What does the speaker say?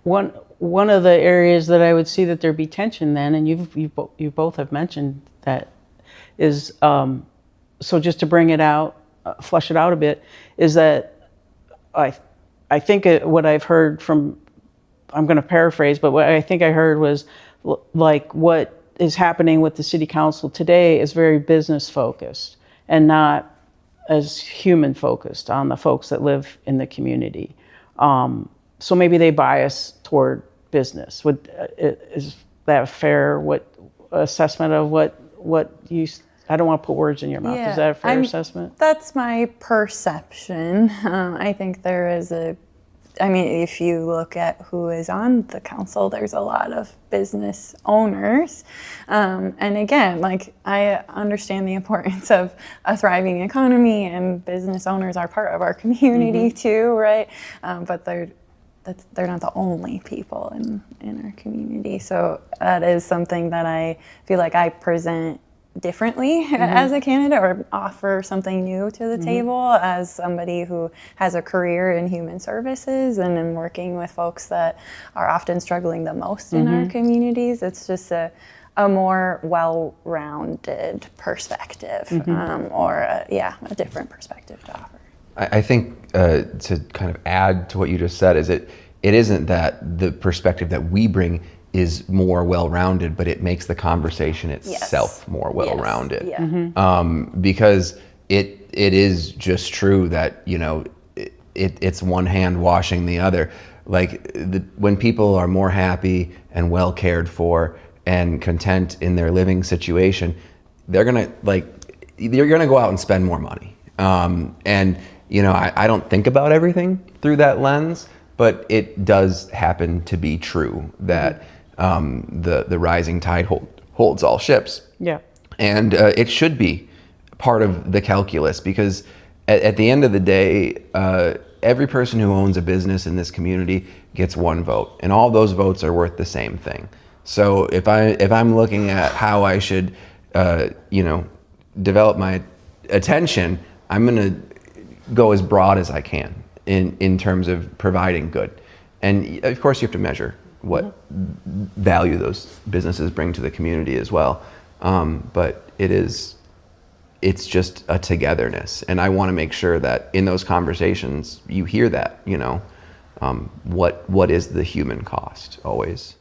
one of the areas that I would see that there'd be tension then, and you both have mentioned that, is so just to bring it out, flush it out a bit, is that I think what I've heard from, I'm going to paraphrase, but what I think I heard was like what is happening with the city council today is very business focused and not as human focused on the folks that live in the community. So maybe they bias toward business. Is that a fair assessment of what you? I don't want to put words in your mouth. Yeah, is that a fair assessment? That's my perception. I think there is if you look at who is on the council, there's a lot of business owners. And again, like, I understand the importance of a thriving economy, and business owners are part of our community too, right? But they're not the only people in our community. So that is something that I feel like I present differently as a candidate, or offer something new to the table as somebody who has a career in human services and in working with folks that are often struggling the most in our communities. It's just a more well-rounded perspective, or a different perspective to offer. I think to kind of add to what you just said is it isn't that the perspective that we bring is more well-rounded, but it makes the conversation itself more well-rounded. Yes. Yeah. Because it is just true that, it's one hand washing the other. Like when people are more happy and well cared for and content in their living situation, you're gonna go out and spend more money. And I don't think about everything through that lens, but it does happen to be true that the rising tide holds all ships. Yeah. And it should be part of the calculus, because at the end of the day, every person who owns a business in this community gets one vote, and all those votes are worth the same thing. So if I'm looking at how I should, develop my attention, I'm going to go as broad as I can in terms of providing good. And of course you have to measure what value those businesses bring to the community as well. But it's just a togetherness. And I want to make sure that in those conversations, you hear that, what is the human cost always.